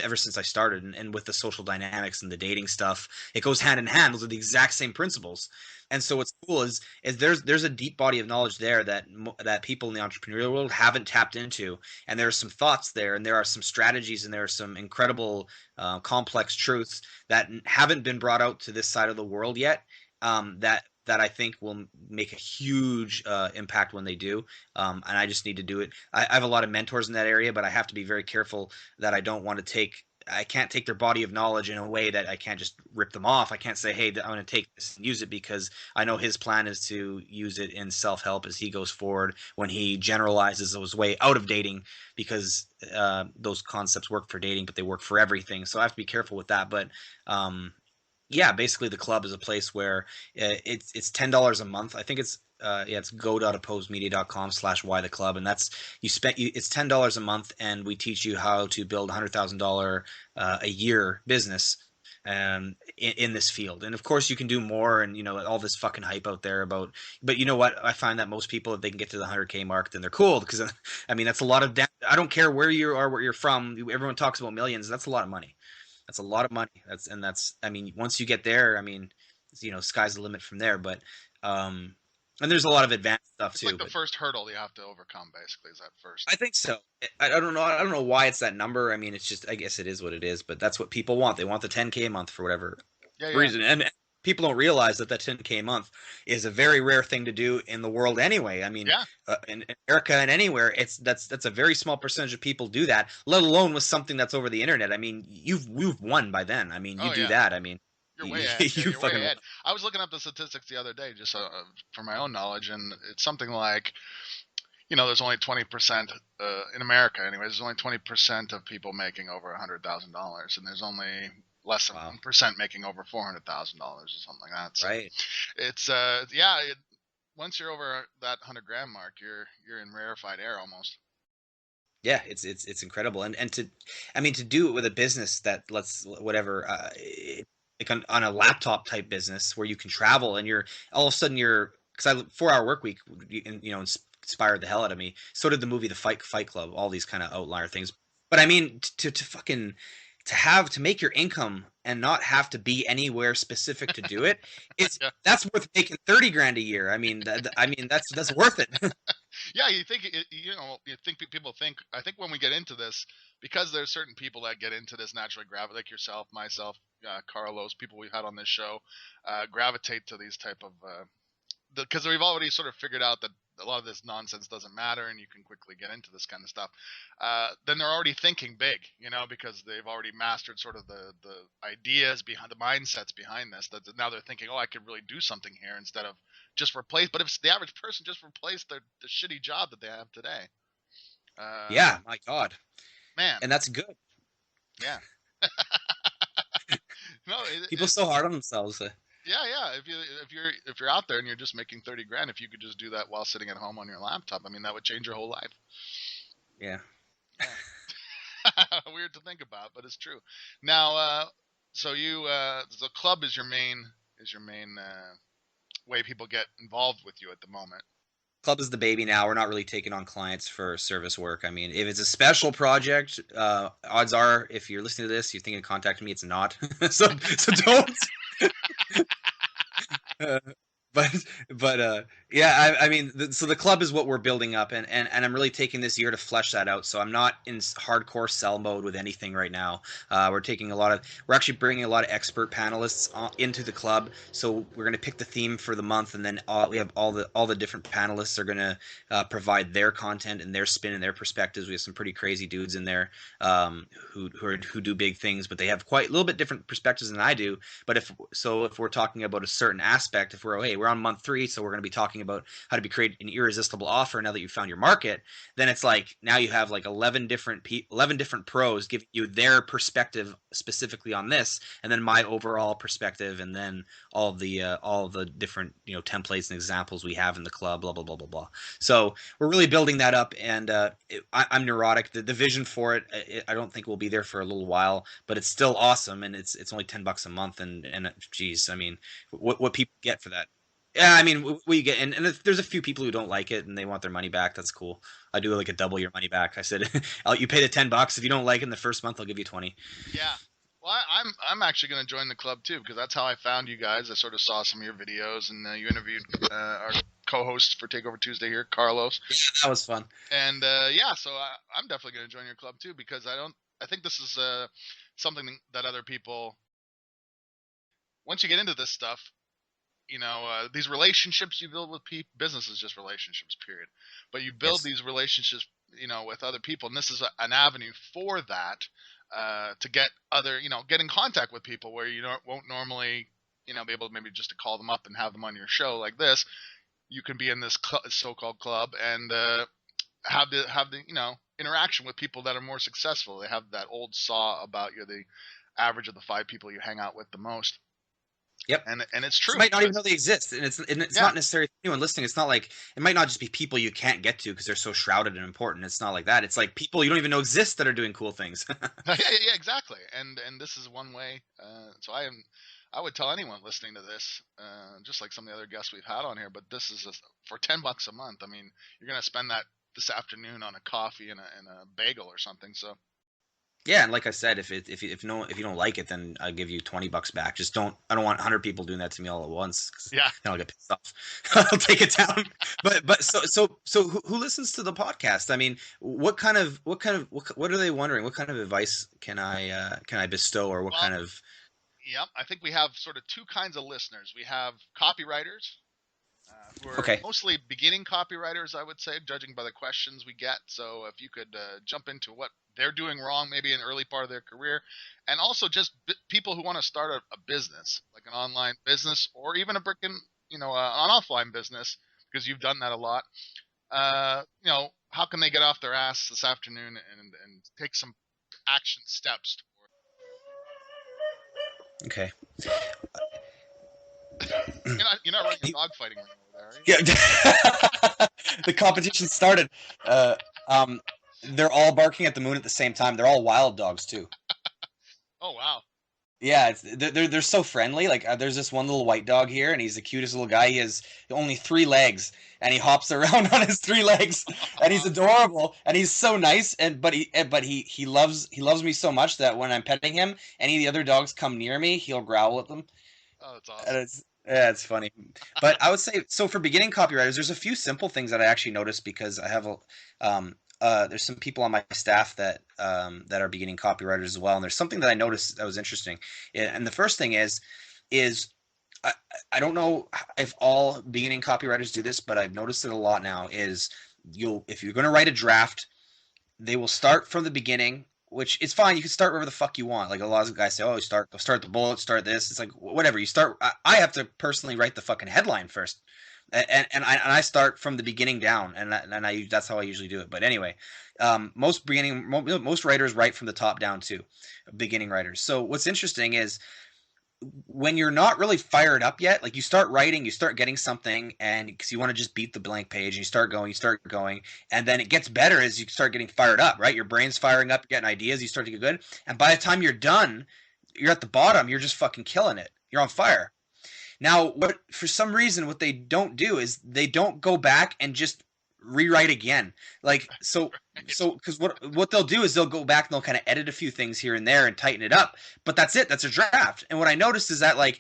ever since I started. And with the social dynamics and the dating stuff, it goes hand in hand. Those are the exact same principles. And so what's cool is there's a deep body of knowledge there that people in the entrepreneurial world haven't tapped into, and there are some thoughts there, and there are some strategies, and there are some incredible complex truths that haven't been brought out to this side of the world yet. That I think will make a huge impact when they do, and I just need to do it. I have a lot of mentors in that area, but I have to be very careful that I can't take their body of knowledge in a way that I can't just rip them off. I can't say, hey, I'm going to take this and use it, because I know his plan is to use it in self-help as he goes forward, when he generalizes his way out of dating, because those concepts work for dating, but they work for everything. So I have to be careful with that. But yeah, basically the club is a place where it's $10 a month. I think it's go.opposedmedia.com/whytheclub, and it's $10 a month, and we teach you how to build $100,000 a year business in this field. And of course you can do more, and all this fucking hype out there about, but you know what, I find that most people, if they can get to the 100K mark, then they're cool, because I mean, that's a lot of I don't care where you are, where you're from, everyone talks about millions. That's a lot of money. That's a lot of money. I mean, once you get there, I mean, sky's the limit from there. But and there's a lot of advanced stuff too. It's like the first hurdle you have to overcome, basically, is that first. I think so. I don't know. I don't know why it's that number. I mean, it's just, I guess it is what it is. But that's what people want. They want the 10K a month for whatever reason. And people don't realize that 10K a month is a very rare thing to do in the world anyway. I mean, Yeah. in America and anywhere, that's a very small percentage of people do that, let alone with something that's over the internet. I mean, you've won by then. I mean, you Oh do yeah. that. I mean, You're way ahead. Yeah, you you're way fucking won. ahead. I was looking up the statistics the other day just for my own knowledge, and it's something like, there's only 20% in America, anyways. There's only 20% of people making over $100,000, and there's only less than Wow. 1% making over $400,000 or something like that. So Right. it's once you're over that 100 grand mark, you're in rarefied air almost. Yeah, it's incredible, and I mean, to do it with a business that lets whatever, like on a laptop type business where you can travel and you're all of a sudden you're because I 4 hour work week, inspired the hell out of me. So did the movie The Fight Club, all these kind of outlier things. But I mean, to fucking to make your income and not have to be anywhere specific to do it, it's Yeah. that's worth making 30 grand a year. I mean that's worth it. Yeah, you think you think people think. I think when we get into this, because there's certain people that get into this naturally gravitate, like yourself, myself, Carlos, people we've had on this show, gravitate to these type of because we've already sort of figured out that a lot of this nonsense doesn't matter and you can quickly get into this kind of stuff. Then they're already thinking big, because they've already mastered sort of the ideas behind the mindsets behind this. That now they're thinking, oh, I could really do something here instead of just replace. But if the average person just replaced the shitty job that they have today, Yeah, my God, man, and that's good. yeah. No, People so hard on themselves. yeah. If you're out there and you're just making 30 grand, if you could just do that while sitting at home on your laptop, I mean, that would change your whole life. Yeah. Yeah. Weird to think about, but it's true. Now, so the club is your main way people get involved with you at the moment. Club is the baby now. We're not really taking on clients for service work. I mean, if it's a special project, odds are, if you're listening to this, you're thinking of contacting me. It's not. So don't. Uh, but yeah, I mean, so the club is what we're building up, and I'm really taking this year to flesh that out. So I'm not in hardcore sell mode with anything right now. We're actually bringing a lot of expert panelists into the club. So we're going to pick the theme for the month, and then we have all the different panelists are going to provide their content and their spin and their perspectives. We have some pretty crazy dudes in there who do big things, but they have quite a little bit different perspectives than I do. But if we're talking about a certain aspect, we're on month 3, so we're going to be talking about how to create an irresistible offer now that you've found your market. Then it's like now you have like 11 different pros giving you their perspective specifically on this, and then my overall perspective, and then all the different templates and examples we have in the club. Blah blah blah blah blah. So we're really building that up, and I'm neurotic. The vision for it, I don't think we'll be there for a little while, but it's still awesome, and it's only $10 a month, and geez, I mean, what people get for that? Yeah, I mean, we get, and there's a few people who don't like it and they want their money back. That's cool. I do like a double your money back. I said, you pay the $10. If you don't like it in the first month, I'll give you 20. Yeah. Well, I'm actually going to join the club too, because that's how I found you guys. I sort of saw some of your videos, and you interviewed our co-host for Takeover Tuesday here, Carlos. Yeah, that was fun. And so I'm definitely going to join your club too, because I think this is something that other people, once you get into this stuff, these relationships you build with people, business is just relationships, period. But you build these relationships, with other people, and this is an avenue for that, to get get in contact with people where you won't normally, be able to maybe just to call them up and have them on your show like this. You can be in this so-called club and have the interaction with people that are more successful. They have that old saw about you're the average of the 5 people you hang out with the most. Yep. And it's true. You might not even know they exist, and it's not necessarily anyone listening. It's not like it might not just be people you can't get to because they're so shrouded and important. It's not like that. It's like people you don't even know exist that are doing cool things. Yeah, exactly. And this is one way. So I would tell anyone listening to this, just like some of the other guests we've had on here, but this is for $10 a month. I mean, you're gonna spend that this afternoon on a coffee and a bagel or something. So. Yeah, and like I said, if you don't like it, then I'll give you $20 back. I don't want 100 people doing that to me all at once. Yeah, then I'll get pissed off. I'll take it down. But so who listens to the podcast? I mean, what are they wondering? What kind of advice can I bestow, or what kind of? Yep, I think we have sort of two kinds of listeners. We have copywriters, who are Okay. mostly beginning copywriters, I would say, judging by the questions we get. So if you could jump into what they're doing wrong, maybe in an early part of their career, and also just people who want to start a business, like an online business or even a an offline business, because you've done that a lot. How can they get off their ass this afternoon and take some action steps? Okay. You're not running a dog fighting ring over there, are you? Yeah. The competition started. Uh, um, they're all barking at the moon at the same time. They're all wild dogs too. Oh wow. Yeah, they're so friendly. Like there's this one little white dog here, and he's the cutest little guy. He has only 3 legs, and he hops around on his 3 legs, and he's adorable, and he's so nice. But he loves me so much that when I'm petting him, any of the other dogs come near me, he'll growl at them. Oh, that's And awesome. it's funny. But I would say so for beginning copywriters, there's a few simple things that I actually noticed because I have there's some people on my staff that are beginning copywriters as well, and there's something that I noticed that was interesting. And the first thing is I, I don't know if all beginning copywriters do this, but I've noticed it a lot now. Is if you're going to write a draft, they will start from the beginning, which is fine. You can start wherever the fuck you want. Like a lot of guys say, "Oh, start the bullet, start this." It's like whatever. You start. I have to personally write the fucking headline first, and I start from the beginning down, and that's how I usually do it. But anyway, most writers write from the top down too, beginning writers. So what's interesting is when you're not really fired up yet, like you start writing, you start getting something, and because you want to just beat the blank page, and you start going, and then it gets better as you start getting fired up, right? Your brain's firing up, you're getting ideas, you start to get good, and by the time you're done, you're at the bottom, you're just fucking killing it, you're on fire. Now, what for some reason what they don't do is they don't go back and just rewrite again. Like because what they'll do is they'll go back and they'll kind of edit a few things here and there and tighten it up. But that's it. That's a draft. And what I noticed is that like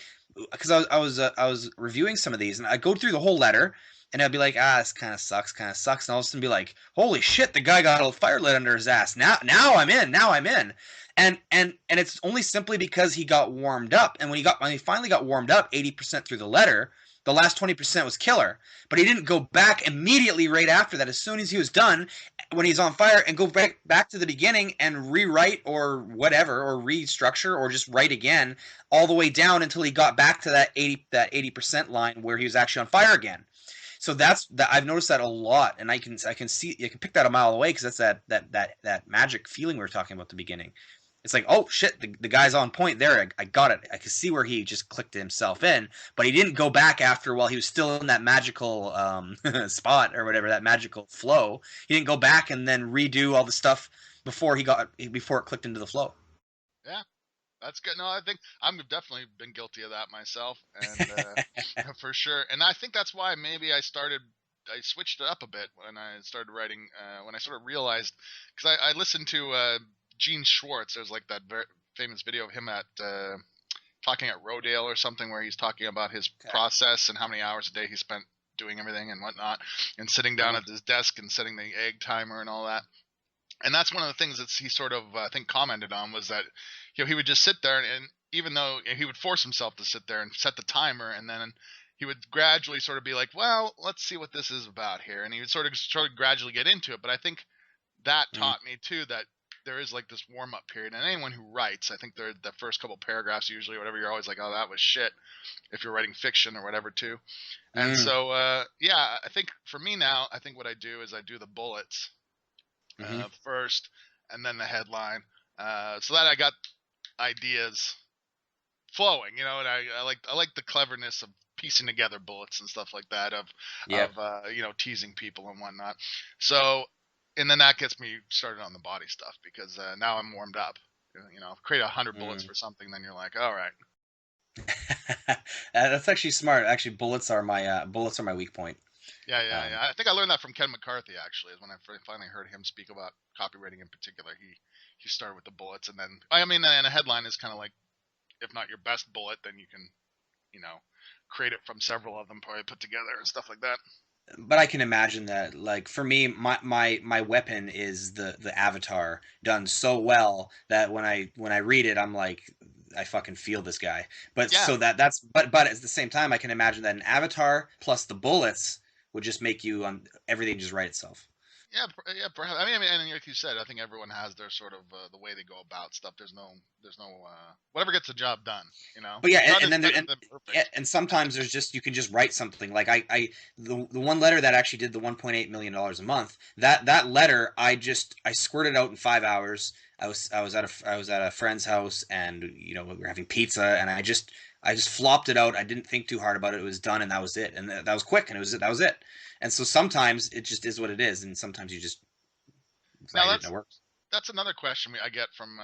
because I was reviewing some of these and I go through the whole letter and I'd be like, this kind of sucks, and all of a sudden be like, holy shit, the guy got a fire lit under his ass. Now I'm in. Now I'm in. And it's only simply because he got warmed up. And when he finally got warmed up 80% through the letter, the last 20% was killer. But he didn't go back immediately right after that. As soon as he was done, when he's on fire, and go back to the beginning and rewrite or whatever, or restructure, or just write again all the way down until he got back to that 80% line where he was actually on fire again. So that's that. I've noticed that a lot, and I can see, you can pick that a mile away because that's that magic feeling we were talking about at the beginning. It's like, oh shit, the guy's on point there. I got it. I could see where he just clicked himself in, but he didn't go back after while he was still in that magical spot or whatever, that magical flow. He didn't go back and then redo all the stuff before it clicked into the flow. Yeah, that's good. No, I think I've definitely been guilty of that myself, and for sure. And I think that's why maybe I switched it up a bit when I started writing. When I sort of realized, because I listened to Gene Schwartz. There's like that very famous video of him at talking at Rodale or something, where he's talking about his process and how many hours a day he spent doing everything and whatnot, and sitting down at his desk and setting the egg timer and all that. And that's one of the things that he sort of I think commented on, was that he would just sit there, and even though he would force himself to sit there and set the timer, and then he would gradually sort of be like, well, let's see what this is about here, and he would sort of gradually get into it. But I think that taught me too that there is like this warm up period, and anyone who writes, I think the first couple paragraphs usually, whatever, you're always like, oh, that was shit, if you're writing fiction or whatever too. And so yeah, I think for me now, I think what I do is I do the bullets first, and then the headline, so that I got ideas flowing, and I like the cleverness of piecing together bullets and stuff like that, of teasing people and whatnot. So, and then that gets me started on the body stuff, because now I'm warmed up. Create 100 bullets for something, then you're like, all right. That's actually smart. Actually, bullets are my weak point. Yeah. I think I learned that from Ken McCarthy, actually, is when I finally heard him speak about copywriting in particular. He started with the bullets, and then and a headline is kind of like, if not your best bullet, then you can, create it from several of them probably put together and stuff like that. But I can imagine that, like for me, my weapon is the avatar done so well that when I read it, I'm like, I fucking feel this guy. But Yeah. so but at the same time, I can imagine that an avatar plus the bullets would just make you everything just write itself. Yeah, yeah, perhaps. I mean, and like you said, I think everyone has their sort of the way they go about stuff. There's no whatever gets the job done, you know. But yeah, Done and is then better than perfect. and sometimes there's just, you can just write something like the one letter that actually did the $1.8 million a month. That letter I squirted out in 5 hours. I was at a friend's house, and we were having pizza, and I just flopped it out. I didn't think too hard about it. It was done, and that was it. And that was quick, and that was it. And so sometimes it just is what it is, and sometimes you just Now write it and it works. that's another question I get from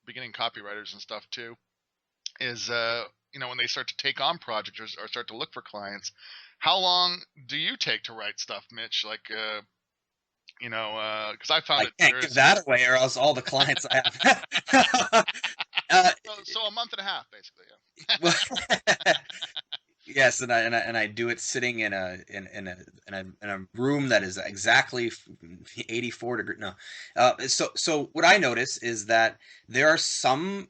beginning copywriters and stuff too. Is when they start to take on projects or start to look for clients, how long do you take to write stuff, Mitch? Like, because I found I can't give that away, or else all the clients I have. So a month and a half, basically. Yeah. Well, yes, and I do it sitting in a room that is exactly 84 degrees. No, so what I notice is that there are some,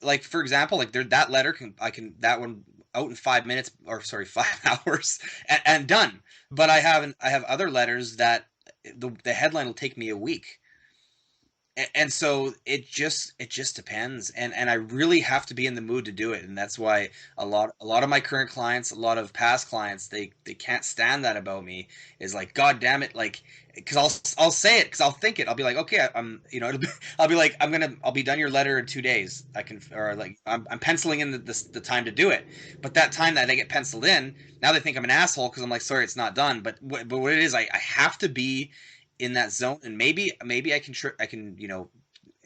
like, for example, like that letter that one out in 5 minutes, or sorry, 5 hours, and done. But I have other letters that the headline will take me a week. And so it just depends, and I really have to be in the mood to do it, and that's why a lot of my current clients, a lot of past clients, they can't stand that about me, is like, God damn it, like, because I'll say it, because I'll think it, I'll be like, okay, I'll be like, I'll be done your letter in 2 days, or like I'm penciling in the time to do it, but that time that I get penciled in, now they think I'm an asshole because I'm like, sorry, it's not done, but what it is, I have to be in that zone, and maybe I can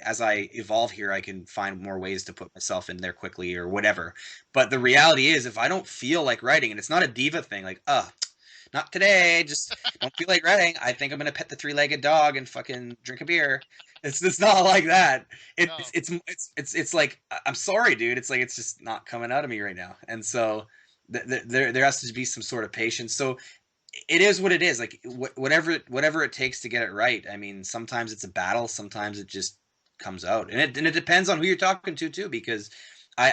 as I evolve here, I can find more ways to put myself in there quickly or whatever. But the reality is, if I don't feel like writing, and it's not a diva thing, like, not today, just don't feel like writing, I think I'm gonna pet the 3-legged dog and fucking drink a beer. It's not like that. It's like, I'm sorry, dude. It's like, it's just not coming out of me right now, and so there has to be some sort of patience. So it is what it is. Like, whatever it takes to get it right. I mean, sometimes it's a battle. Sometimes it just comes out, and it depends on who you're talking to too. Because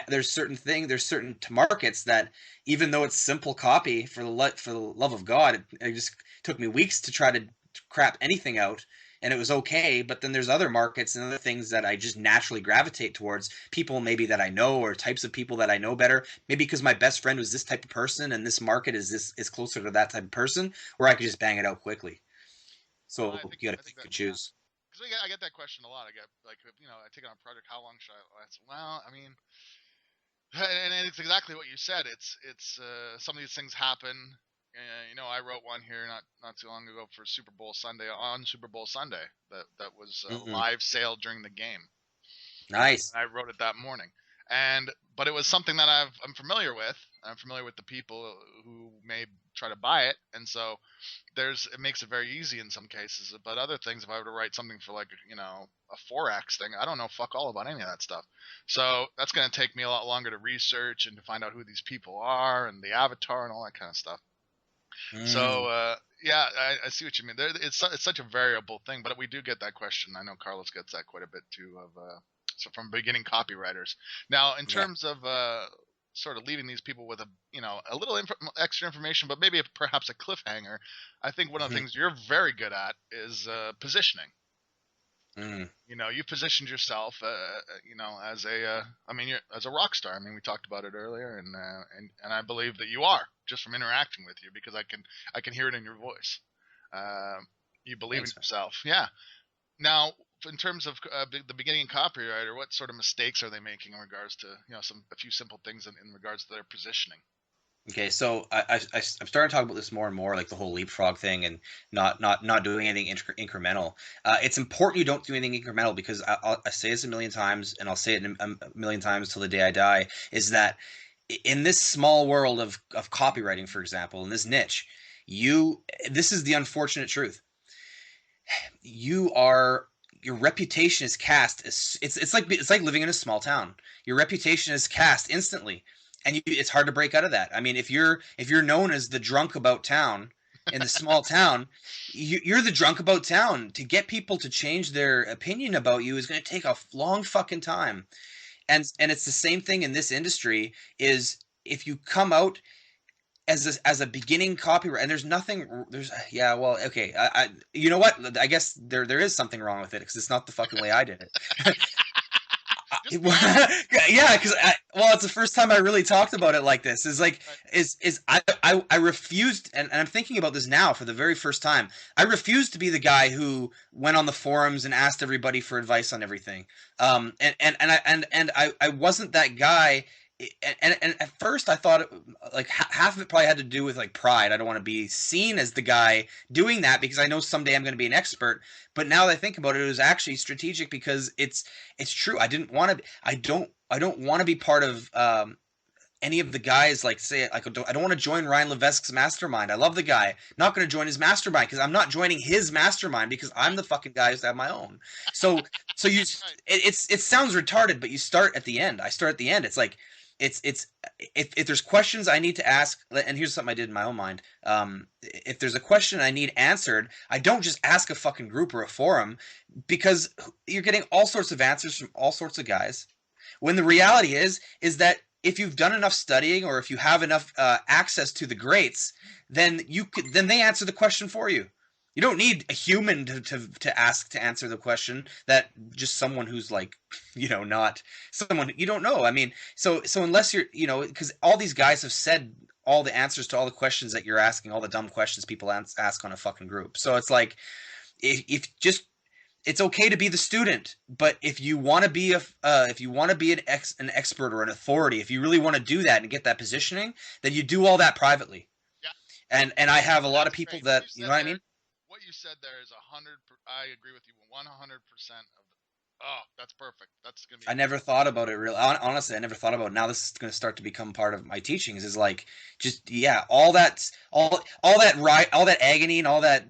there's certain markets that, even though it's simple copy, for the love of God, it just took me weeks to try to crap anything out, and it was okay. But then there's other markets and other things that I just naturally gravitate towards. People maybe that I know, or types of people that I know better. Maybe because my best friend was this type of person, and this market is closer to that type of person, where I could just bang it out quickly. So you got to choose. Because I get that question a lot. I get, like, I take on a project, how long should I last? Well, I mean, and it's exactly what you said. It's some of these things happen. I wrote one here not too long ago for Super Bowl Sunday, on Super Bowl Sunday, that was a live sale during the game. Nice. And I wrote it that morning, but it was something that I'm familiar with. I'm familiar with the people who may try to buy it, and so it makes it very easy in some cases. But other things, if I were to write something for, like, a Forex thing, I don't know fuck all about any of that stuff. So that's going to take me a lot longer to research and to find out who these people are and the avatar and all that kind of stuff. So yeah, I see what you mean. It's such a variable thing, but we do get that question. I know Carlos gets that quite a bit too, so from beginning copywriters. Now, in terms of sort of leaving these people with a little extra information, but maybe perhaps a cliffhanger, I think one of the things you're very good at is positioning. You positioned yourself, as as a rock star. I mean, we talked about it earlier, and I believe that you are, just from interacting with you, because I can hear it in your voice. You believe in yourself, yeah. Now, in terms of the beginning copywriter, what sort of mistakes are they making in regards to a few simple things in regards to their positioning? Okay, so I'm starting to talk about this more and more, like the whole leapfrog thing, and not doing anything incremental. It's important you don't do anything incremental, because I say this a million times, and I'll say it a million times till the day I die, is that in this small world of copywriting, for example, in this niche, this is the unfortunate truth. Your reputation is cast as it's like living in a small town. Your reputation is cast instantly. And it's hard to break out of that. I mean, if you're known as the drunk about town in the small town, you're the drunk about town. To get people to change their opinion about you is going to take a long fucking time. And it's the same thing in this industry. Is if you come out as a beginning copywriter, and there's yeah, well, okay, I you know what, I guess there is something wrong with it because it's not the fucking way I did it. Just be honest. Yeah, because well, it's the first time I really talked about it like this. Is like Right. is I refused, and I'm thinking about this now for the very first time. I refused to be the guy who went on the forums and asked everybody for advice on everything. I wasn't that guy. And at first I thought like half of it probably had to do with like pride. I don't want to be seen as the guy doing that because I know someday I'm going to be an expert. But now that I think about it, it was actually strategic because it's true. I don't want to be part of any of the guys, like, say, like, I don't want to join Ryan Levesque's mastermind. I love the guy. Not going to join his mastermind because I'm not joining his mastermind because I'm the fucking guy who's have my own. So you it sounds retarded, but you start at the end. I start at the end. It's like it's if there's questions I need to ask, and here's something I did in my own mind. If there's a question I need answered, I don't just ask a fucking group or a forum because you're getting all sorts of answers from all sorts of guys. When the reality is that if you've done enough studying or if you have enough access to the greats, then then they answer the question for you. You don't need a human to answer the question that just someone who's like, not someone you don't know. I mean, so unless you're, because all these guys have said all the answers to all the questions that you're asking, all the dumb questions people ask on a fucking group. So it's like, if just it's okay to be the student, but if you want to be an expert or an authority, if you really want to do that and get that positioning, then you do all that privately. Yeah. And I have a lot of That's people great. that, you know what I mean? What you said there is 100. I agree with you 100% of the. Oh, that's perfect. That's gonna be. I never thought about it really. Honestly, I never thought about it. Now this is going to start to become part of my teachings. Is like, just yeah, all that agony and all that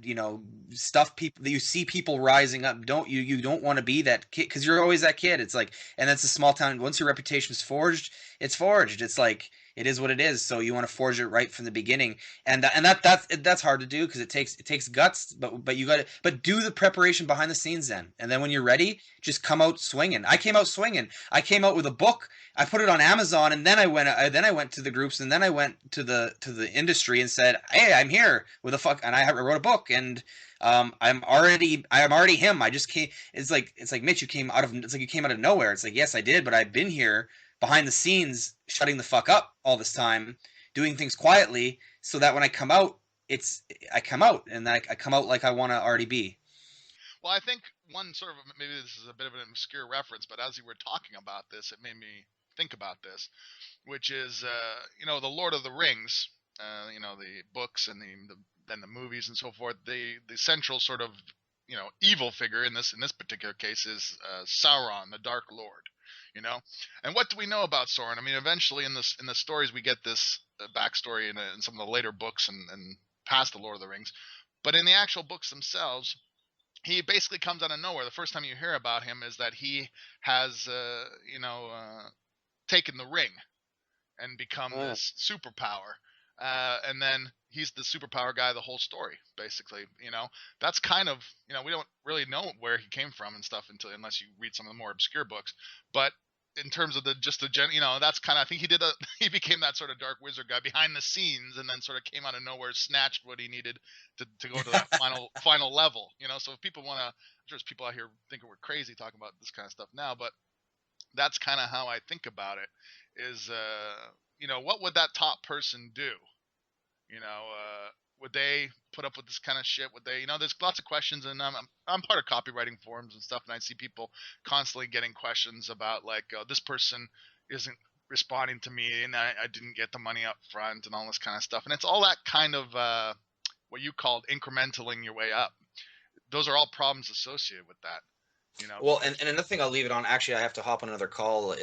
stuff people that you see people rising up. You don't want to be that kid because you're always that kid. It's like, and that's a small town. Once your reputation is forged, it's forged. It's like it is what it is. So you want to forge it right from the beginning, and that's hard to do because it takes guts. But you got to do the preparation behind the scenes then, and then when you're ready, just come out swinging. I came out swinging. I came out with a book. I put it on Amazon, and then I went to the groups, and then I went to the industry and said, "Hey, I'm here with and I wrote a book, and I'm already him. I just came. It's like Mitch, you came out of nowhere. It's like, yes, I did, but I've been here behind the scenes, shutting the fuck up all this time, doing things quietly, so that when I come out, I come out, and I come out like I want to already be." Well, I think one sort of, maybe this is a bit of an obscure reference, but as you were talking about this, it made me think about this, which is, the Lord of the Rings, the books and then the movies and so forth. The central sort of, evil figure in this particular case is Sauron, the Dark Lord. And what do we know about Sauron? I mean, eventually in the stories we get this backstory in some of the later books and past the Lord of the Rings, but in the actual books themselves, he basically comes out of nowhere. The first time you hear about him is that he has, taken the ring and become this superpower. And then he's the superpower guy the whole story, basically. That's kind of, we don't really know where he came from and stuff unless you read some of the more obscure books. But in terms of that's kind of, I think he became that sort of dark wizard guy behind the scenes, and then sort of came out of nowhere, snatched what he needed to go to that final level. So if people want to, I'm sure there's people out here thinking we're crazy talking about this kind of stuff now, but that's kind of how I think about it. Is what would that top person do? Would they put up with this kind of shit? Would they, there's lots of questions, and I'm part of copywriting forums and stuff, and I see people constantly getting questions about like, this person isn't responding to me, and I didn't get the money up front, and all this kind of stuff. And it's all that kind of what you called incrementally your way up. Those are all problems associated with that. Well, and another thing, I'll leave it on. Actually, I have to hop on another call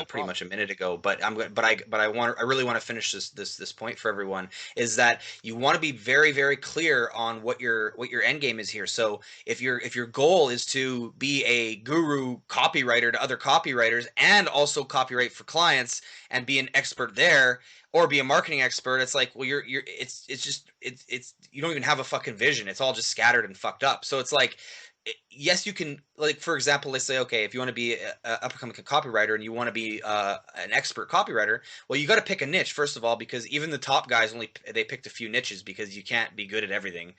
pretty much a minute ago. But I really want to finish this point for everyone. Is that you want to be very, very clear on what your end game is here. So if your goal is to be a guru copywriter to other copywriters and also copyright for clients and be an expert there, or be a marketing expert, it's like, well, it's you don't even have a fucking vision. It's all just scattered and fucked up. So it's like, yes, you can, like, for example, let's say, okay, if you want to be become a copywriter and you want to be an expert copywriter, well, you got to pick a niche first of all, because even the top guys they picked a few niches, because you can't be good at everything.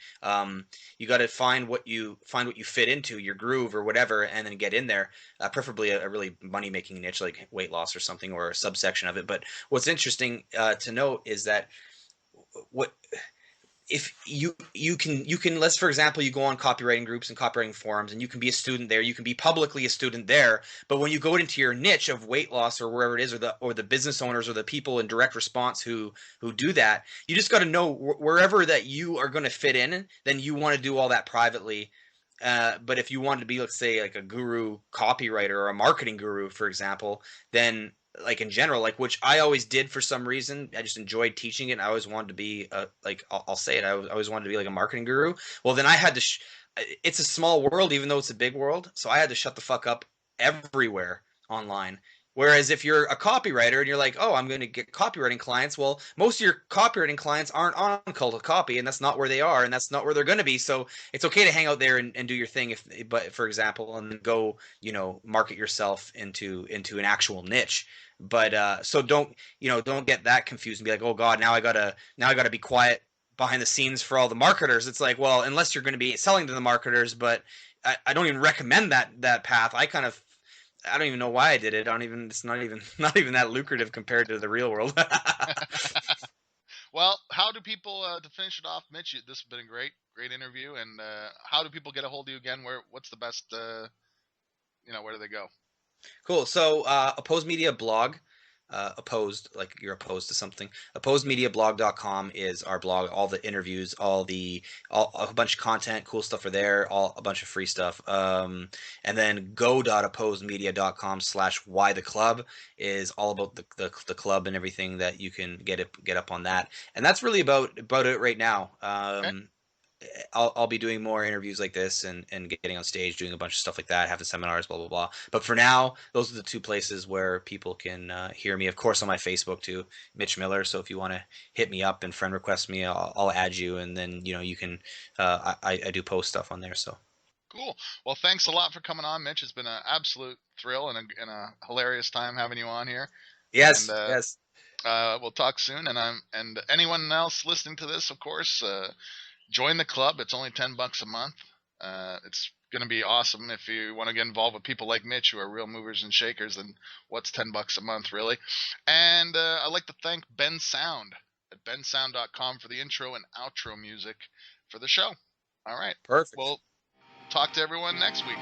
You got to find what you fit into, your groove or whatever, and then get in there. Preferably a really money making niche like weight loss or something, or a subsection of it. But what's interesting to note is that what if you can, let's, for example, you go on copywriting groups and copywriting forums, and you can be a student there, you can be publicly a student there, but when you go into your niche of weight loss or wherever it is, or the business owners or the people in direct response who do that, you just got to know wherever that you are going to fit in, then you want to do all that privately. But if you wanted to be, let's say, like a guru copywriter or a marketing guru, for example, then, like, in general, like, which I always did for some reason, I just enjoyed teaching it. And I always wanted to be like, I'll say it, I always wanted to be like a marketing guru. Well, then I had to. It's a small world, even though it's a big world. So I had to shut the fuck up everywhere online. Whereas if you're a copywriter and you're like, oh, I'm going to get copywriting clients, well, most of your copywriting clients aren't on Cult of Copy, and that's not where they are, and that's not where they're going to be. So it's okay to hang out there and do your thing, but for example, and go, market yourself into an actual niche. But so don't get that confused and be like, oh God, now I gotta be quiet behind the scenes for all the marketers. It's like, well, unless you're going to be selling to the marketers, but I don't even recommend that path. I don't even know why I did it. It's not even not even that lucrative compared to the real world. Well, how do people, to finish it off, Mitch? This has been a great interview. And how do people get a hold of you again? What's the best? Where do they go? Cool. So, Opposed Media blog, opposed, like you're opposed to something. Opposedmediablog.com is our blog. All the interviews, all a bunch of content, cool stuff are there. A bunch of free stuff. And then go.opposedmedia.com/why the club is all about the club and everything that you can get up on that. And that's really about it right now. Okay. I'll be doing more interviews like this, and getting on stage, doing a bunch of stuff like that, having seminars, blah blah blah. But for now, those are the two places where people can hear me. Of course, on my Facebook too, Mitch Miller. So if you want to hit me up and friend request me, I'll add you, and then you can. I do post stuff on there. So Cool. Well, thanks a lot for coming on, Mitch. It's been an absolute thrill and a hilarious time having you on here. yes, And yes. we'll talk soon. And anyone else listening to this, of course, join the club. It's only $10 a month. It's going to be awesome if you want to get involved with people like Mitch, who are real movers and shakers. And what's $10 a month, really? And I'd like to thank Ben Sound at bensound.com for the intro and outro music for the show. All right. Perfect. Well, talk to everyone next week.